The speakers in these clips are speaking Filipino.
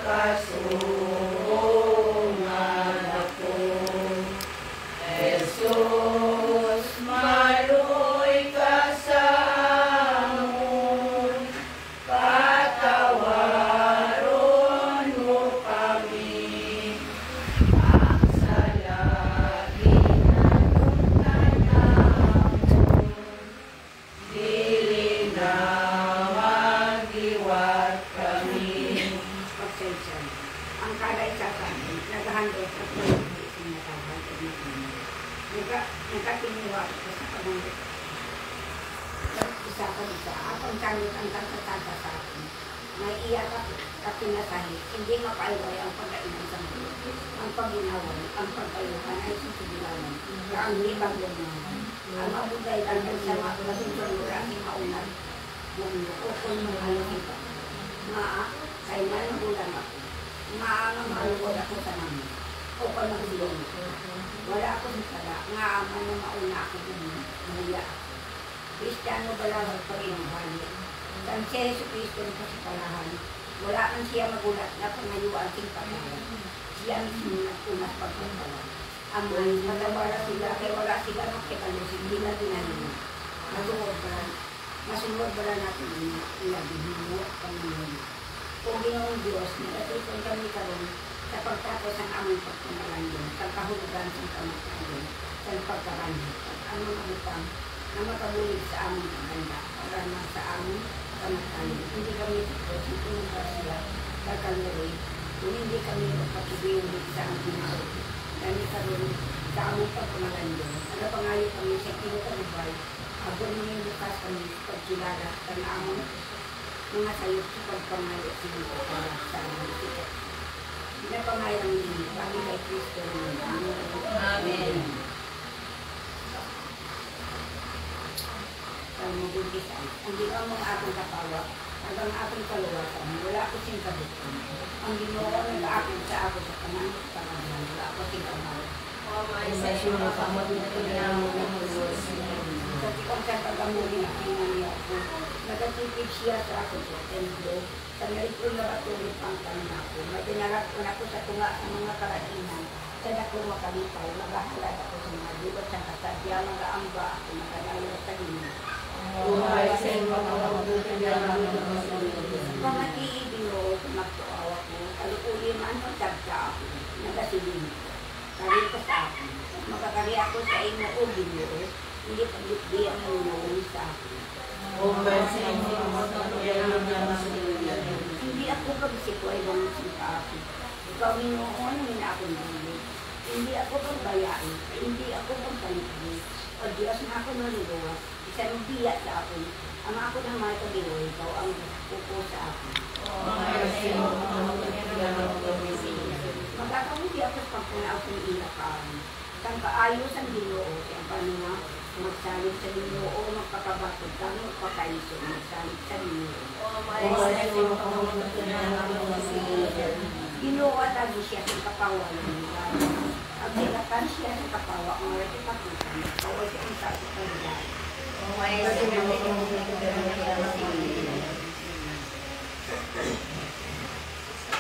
nakasungan ako. Jesus, maluoy ka sa amon, patawaron mo kami. Ang salagi na nung dili na magiwat kami. Ang kalay sa kami, naghahandog at hindi sinatahan at nakinig. Nagkatiniwa ko sa panangit. Isa ka isa, akong tanit ang tatata sa akin. May iyak at pinatahi, hindi mapaiway ang pagkainan sa mulo. Ang pag-inaway, ang pag-ayuhan ay susubilawan. Ang libang lumawan. Ang mabugay ang nagsama, nasusunod aking maunad. Ukol mo aluhin ka. Kay malugulan ako. Ang malugulan ako sa namin. Ukol mo silong. Wala ako sa sala. Nga aman na mauna ako din. Mahiya. Kristiyano balawag pa rin ang hali. San si Jesu Cristo ng kasipalahan. Wala man siya magulat na pangayuan ting pagkawan. Siya mismo nagtunas pagkawan. Ang matawala sila kaya wala sila makikalos. Hindi na dinalina. Masunod ba na natin ilabihin at Panginoon. O Ginoong Diyos, nagatuton kami karon sa pagtapos ang aming pagkamalanyon, sa kahulugan sa kamatayon, sa pagkaranhit, at ang mga utang na makabulig sa aming paganda, para na sa aming kamatayon. Hindi kami tapos, hindi ba sila kakaluri, kung hindi kami magpatubiulit sa aming ginao. Kami karon sa aming pagkamalanyon, nagapangayo kami sa kinukalubay, habang mga lukas kami pagkilala sa aming mga sayot sa pagpangayo at sinipagkala sa aming sikat. Pinapangayang din kami kay Kristo naman. Amen. Sa mabuntisan, ang ginawa mga akong kapawa, hanggang aking kaluwasan, wala ko siyang kabutan. Ang ginawa nag-aakit sa ako sa kanang karangan, wala ko siyang kamay. Sa siyong pamagin na tinamo ng Diyos. Sa tikong sa pag-amuli na pinangyay ako, nagatipid siya sa ako sa templo, sa nalikon na batulog pang kanina ako. May dinarap ko na ko sa tunga sa mga karatinan, sa dako makalipay, magahalad ako sa mga dibat sa kasadya, mga amba ako, magalayo sa lima. Buhay sa iyong mga mabuti na namin ang Mga iibino, magtuawa ko, kalukuli man ang tagsa ako, nagasiling ko. Kari ko sa akin, magkakari ako sa inyo o ginoo, hindi paglikdi ang inuwi sa akin. Buhay sa iyong mga mabuti na namin. Hindi ako pagsiko ay bang sinta ako. Ikaw Ginoo, na ako nalilid. Hindi ako pagbayain, hindi ako pagpalikdi. O Diyos na ako naluluwas, isang biya sa akin. Ang ako ng mga kabiroy, ikaw ang pupo sa akin. Magkakamuti ako sa pagpunaaw sa ilakan. Isang kaayos ang Ginoo, siyang panuwa, magsalit sa Ginoo, magpakabatod kami, magpakaiso, magsalit sa Ginoo. Ginoo at agi siya sa kapawa ng lugar. Ang silakan siya sa kapawa, ang ratipatutan, kaway siya ang sa lugar.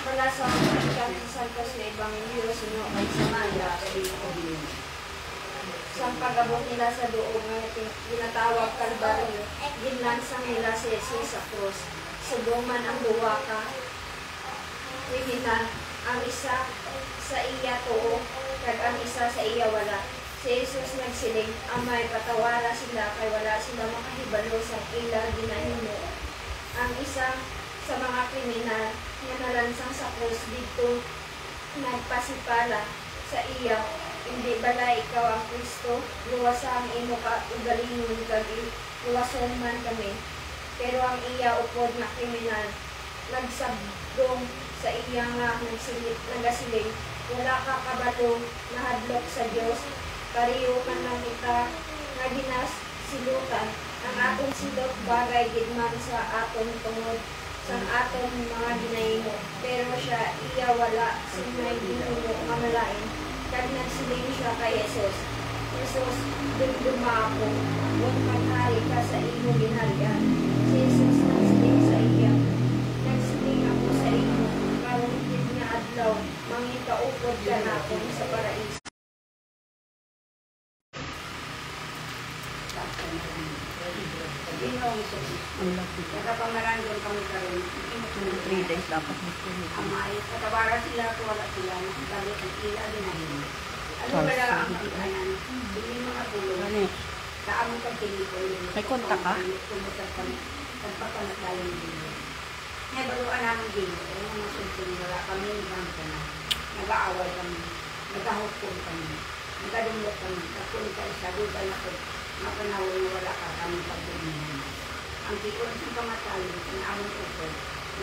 Mula sa mga salpas na Ebanghelyo sino ay samaya sa pag-abot nila sa doong nga ginatawag Kalbaryo, ginlansang nila si Jesus sa krus. Suduman ang duwa ka, kriminal, ang isa sa iya tuo, kag ang isa sa iya wala. Si Jesus nagsiling, amay patawala sila kay wala sila makahibalo sa ila ginahimo. Ang isa sa mga kriminal nga nalansang sa krus dito nagpasipala sa iya, hindi bala ikaw ang Kristo, luwasang imo ka ugalingon kag luwason man kami. Pero ang iya upod na kriminal nagsabdong sa iya nga nagasiling, wala ka kabalo nahadlok sa Dios. Pariyo man lang kita nga ginasilutan ang atong silot bagay gidman sa aton tungod sa aton mga ginahimo. Pero siya iya wala sinay ginahimo nga malain. Kag nagsiling siya kay Jesus, Jesus, dumduma ako, huwag maghari ka sa imo ginharian. Si Jesus nagsiling sa iya, nagsiling ako sa imo, karon mangitaupod ka na kung sa paraiso. Nagkapamaran doon kami karoon. 3 days dapat Amay, katawara sila at wala sila. Nakagalit ang ila, dinahin. Ano ba lang ang kailangan? Hindi mga tulong. Sa among pagpilipon. May kontak ka? Tumusap kami. Pagpapanat tayo ng dino. Ngayon, baluan namin dino. Yung mga sunsun, wala kami. Nagkanta na. Nag-aaway kami. Nag-ahukong kami. Nagkadumot kami. Nagkulit ka isa. Doon ako. Mapanawin na wala ka kami pagdumihan. Ang tikon sa kamatayon sa among ukod,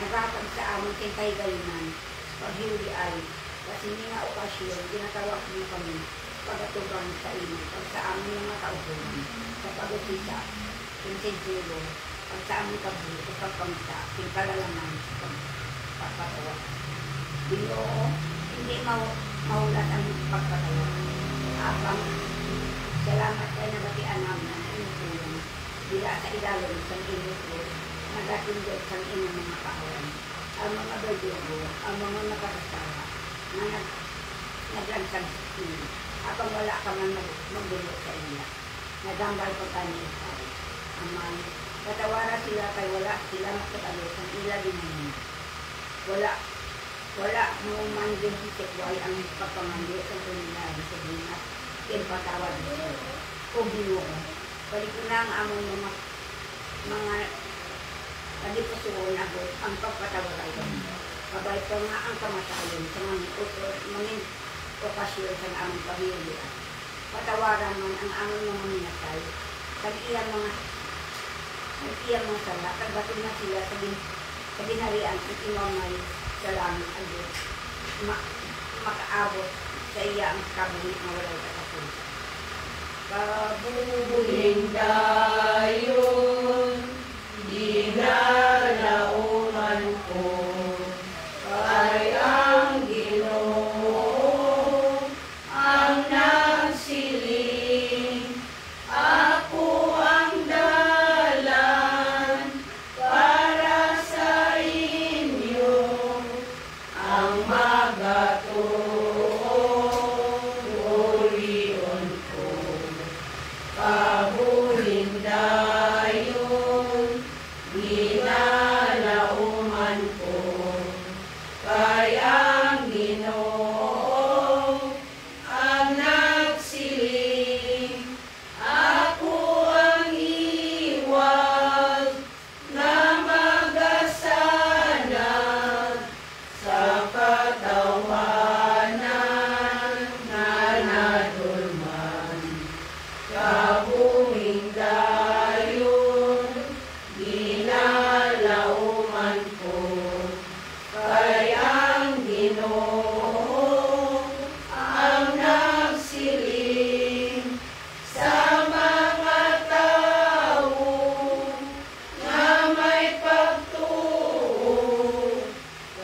nagatag sa among kintay galinan, paghiuli ay, kasi hindi nga okasyon, ginatawag mo kami, pagatubang sa ino, pag sa among mga kaupunan, sa pag-usisa, kinsensuro, pag sa among kabuhi, sa pagpamsa, kinkalalaman, sa pagpatawa. Ginoo, hindi mahulat ang pagpatawa. Abang, salamat kayo na batian namin ang inutulong. Bila sa idalon sa inutulong, nagatindot sa inyong mga kahawan. Ang mga berdugo, ang mga nakasasawa, na naglansang sa inyo. Apang wala ka man magdulot sa inyo. Nagambal ko tayo sa Aman, katawara sila kay wala sila magkatalos ang ila din. Wala mo man din hisikway ang pagpamandi sa tunilay sa dinas. Patawad mo o Ginoo. Balik ko na ang among mga nalipusuon ako ang pagpatawad ay kabay pa nga ang kamatayon sa mga okasyon sa among pamilya. Patawaran man ang among mga minatay sa iyang mga sala, kagbatid na sila sa binarian sa imamay sa langit ang Diyos. Makaabot sa iya ang kabuhi na walay katapusan. Kabubuhin dayon, ginalauman ko, kay ang Ginoo ang nagsiling, ako ang dalan para sa inyo, ang magatong. Kabuhin dayon, ginalauman ko, kay ang Ginoo ang nagsiling, ako ang iwag na magasanag sa katawanan na nadulman. Kabuhin dayon, ginalauman ko, kay ang Ginoo ang nagsiling, sa mga tao na may pagtuo.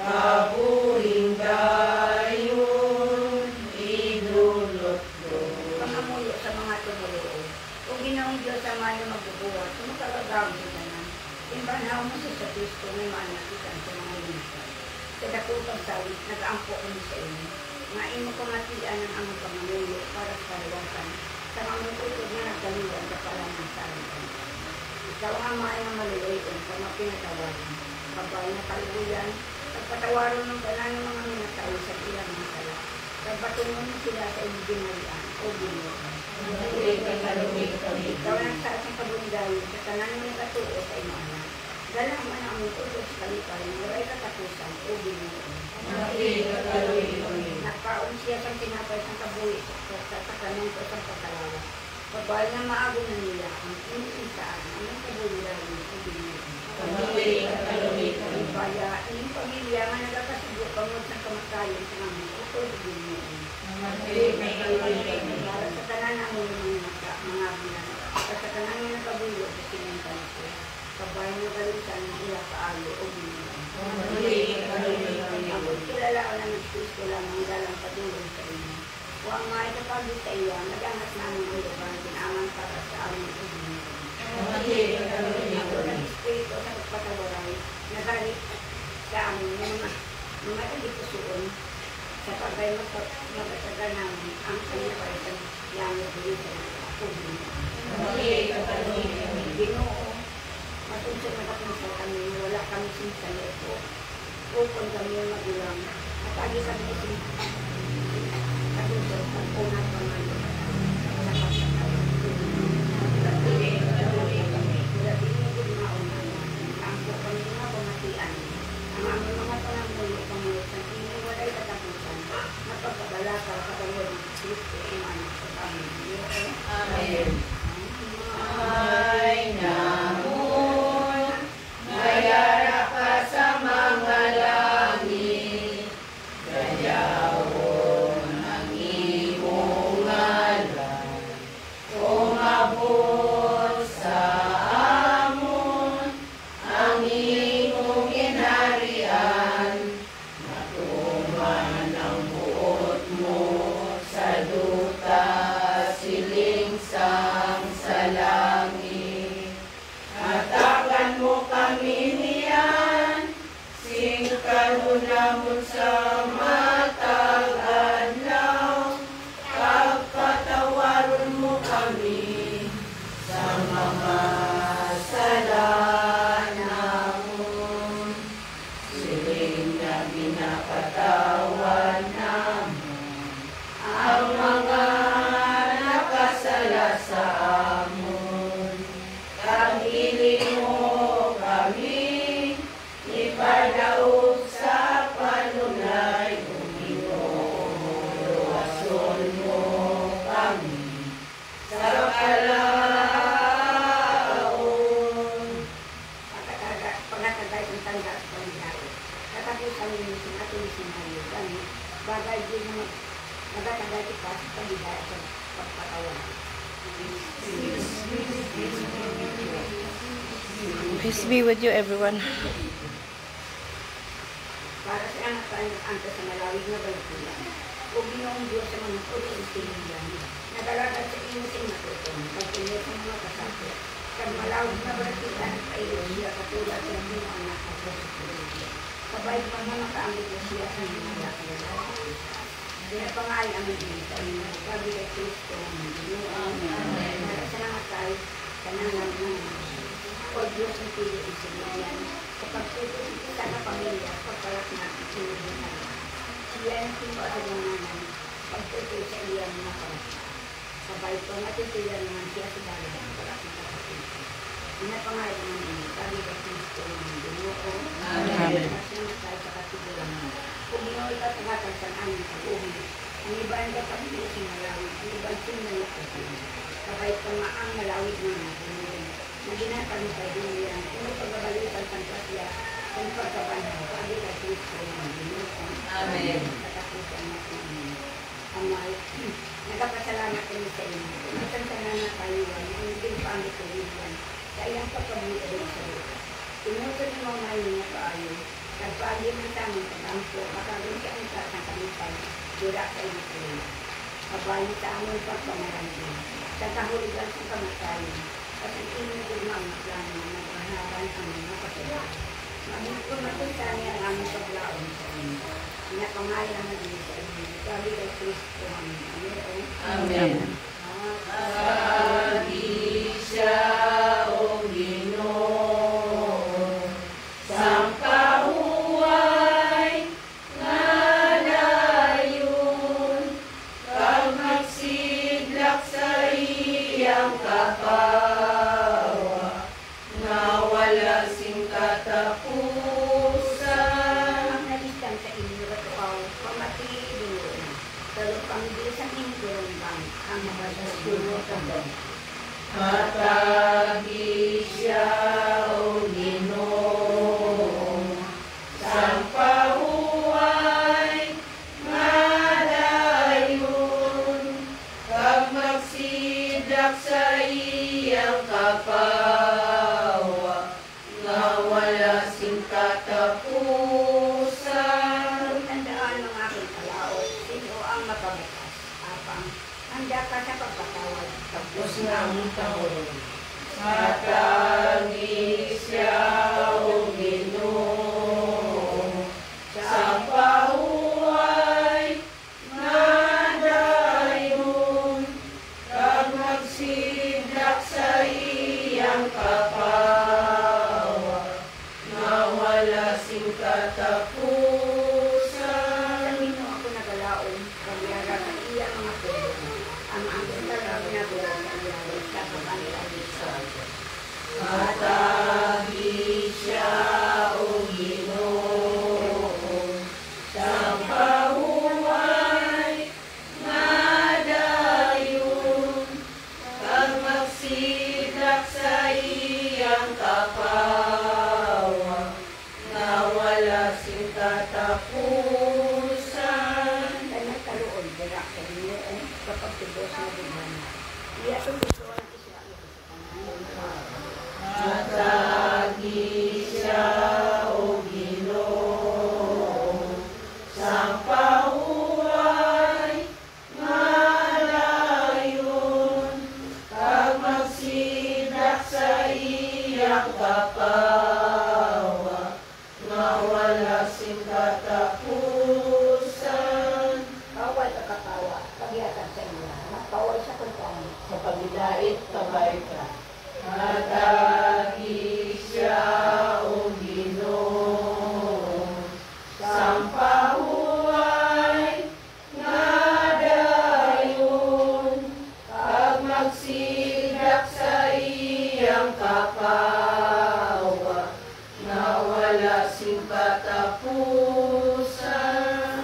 Kabuhin dayon, idulot ko. Pangamuyo sa mga tumuloo. Kung Ginoong Diyos sa mga magbubuhat, sumakagagawin sa tanan. Imbanaw mo sa Kristo may maanakitan sa mga limitay. Sa dakutang sawit, nag-aampo kami sa inyo. Nga imo pamatian ang among pangamuyo para sa kaliwatan. Sa mga utod na nagkaliwan sa palanang sa amin. Ikaw ang amaay ng malulayon sa mga pinatawaran. Kabay na kaluyan, pagpatawaran ng tanan ng mga minatay sa ilang mga sala. Pagpatungon sila sa inyong ginalian o Ginoo. Ikaw ang sa ating kabundayo sa tanan ng mga katuo sa imo anak. Galang man ang mga utos sa kalipay, maray katapusan o Ginoo. Nagkaon siya sa tinapay sa kabuhi sa kanong ko sa pagkalawa. Pagbahay na maago na nila ang inisaan ang mga kabundayo o Ginoo. Kaya, inyong pamilya nga nagkakasubo pangod sa kamatayon sa mga utol o Ginoo. Para sa tanan ang mga bilang, sa tanan nga nakabulo sa sinentan ko, kabay na galutan ng ila kaalo o Ginoo. Ako kilala o ng Kristo lamang dalang padulong sa inyo. Huwag nga itapagod sa iyo, nag-angat namin ang lugar, tinaman para sa aming o Ginoo. Ako ng Espiritu sa pagpatawaray, nagalit sa amin ng mga tagipusoon sa pagay magkatagal namin ang kanya para sa langit dito ako din. Ginoo, matunsod na kapunsa kami, wala kami sinsalit po. Upon kami yung magulang, at agi kami kapunsa ang unang pangalo sa pagkakal. Ang po kami mga pamatian, ang aming mga pangamulo pangulo sa walay katapusan na pagkabalakaw sa Panginoon Kristo ang anak sa Panginoon. Amen. Ay namon, mayara ka sa mga langit, gayawon ang iyong ngalan, umabot sa amon ang iyong ginharian. Matuman ang buot mo sa duta, silingsang sa langit. Atakan mo kami niyan, singkalunamon sa matag adlaw. Pagpatawaron mo kami sa mga sala namon. Siling na binakatawan namon ang mga nakasala sa amon. Kagiling mo kami, ipadaog sa panunay, luwason mo kami sa kalaon. Pagkatagay ang tanda sa Panginoon. Katapusan ninyo sa ating sinayo. Kami, bagay din mo, nagkatagay kita sa pagkatagay sa pagpatawan. Peace be with you, everyone. Para sa anak tayo nag-anta sa malawig na balikulan. O Ginoong Diyos sa mga puting silingan, nagalagad sa inuting matutong, pagpilit sa mga kasapit. Kag malawig na balikulan at kayo siya katulad sa mga anak na sa silingan. Kabay pa na makaamit na siya sa mga lakas. Pinapangal ang ibigay na sabi kay Kristo ang Amen. Salamat tayo sa nangang o Diyos ang pili ang silingan. Sa pagtutos kita na pamilya, pagpalat natin silingan. Siya ang sino at nanganan, pagtutos sa iyang mga karasa. Sabay po natin sila naman siya sa dalawa, palat na kapatid. Pinapangal ang ibigay, sabi kay Kristo ang Amen. Salamat tayo sa katigulan. Kung ino'y katungatan sa amin sa buhay, ang ibang kapatid sa malawig, ang ibang sinunod sa sila. Sabay po nga ang malawig na natin. Na ginatang sa duyan, kung pagbabalitan sa kasya, kung pagkabanhan, sabi ka Kristo ang Ginoo. Amen. Katapusan natin ang nagpapasalamat kami sa inyo. Natantanan na tayo, ang hindi pangit sa duyan, sa iyang pagkabuti sa iyo. Tinutod mo ngayon na paayo, nagpagi ng tamang pag-ampo, makagawin ka ang sa kalipan, dura sa iyo sa iyo. Kabayo sa among pagpamarantin, sa kahulugan sa kamatayan, kasi inutod mo ang plano na maghahaban ang mga kasalanan. Magpumatunta niya ang aming paglaon sa inyo. Pinapangalan na din sa inyo. Sabi kay Kristo ang Panginoon. Amen. Agi siya o Ginoo, sang kahuway nga dayon, kag magsidlak sa iyang kapawa, nga wala sing katapusan. Ang nalistan sa inyo katuaw, pamatiluon. Pero pangbisan hinggulang bang ang mga susunod sa doon. Matagi siya o Ginoo, sang pahuway nga dayon, kag magsidlak sa iyang kapawa, nga wala sing katapusan. Tandaan ng aking kalao, sino ang mapabatas, apang handa ka sa pagpatawad, tapos na ang taon. Matagi siya o Ginoo, sang pahuway sang pahuway nga dayon kag magsidak sa iyang kapawa nga wala sing katapusan. Kaway ka katawa, pagyatan sa iya. Magkaway sa kuntang. Sa pagdait kabay ka. Matagi siya o Ginoo sang pahuway nga dayon kag magsidak sa iyang kapawa nga wala sing katapusan.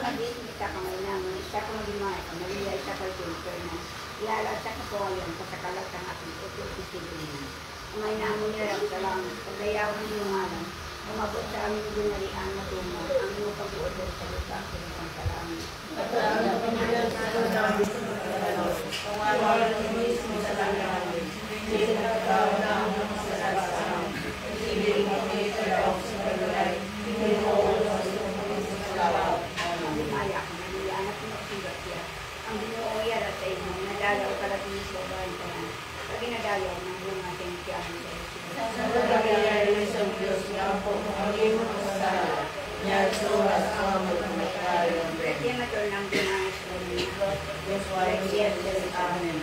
Hindi kita kamay naman. Siya ka magimay. Kamaliyay siya kay Kulter na. Ilala siya kapawayan sa sakalat ng ating utol-isipin. May namin niya lang salamat. Pagdayawan niyo nga lang. Umabot sa aming ginarian na tungo. Ang iyong pag-uodol sa lupa. Ang salamat. At ang pagkakas sa namin kung ano ang mismo sa langit, hindi nagkakaw na ang masasasama. Hindi kami sa laong sa kalulay, hindi mo sa salamat. Ang lumaya ko na nila anak mo sigat siya. Ang binuoya at sa inyo. Nadalaw ka lang sa bahay ka na. Pag inadalaw ng bunga sa inyo siya. Sa pagkakayari sa Diyos na po ang iyong masasala, niya suwas ang magmatayon. Pwede matol ng bunga sa inyo. Diyos, why yes, amen.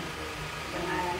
Sa ngalan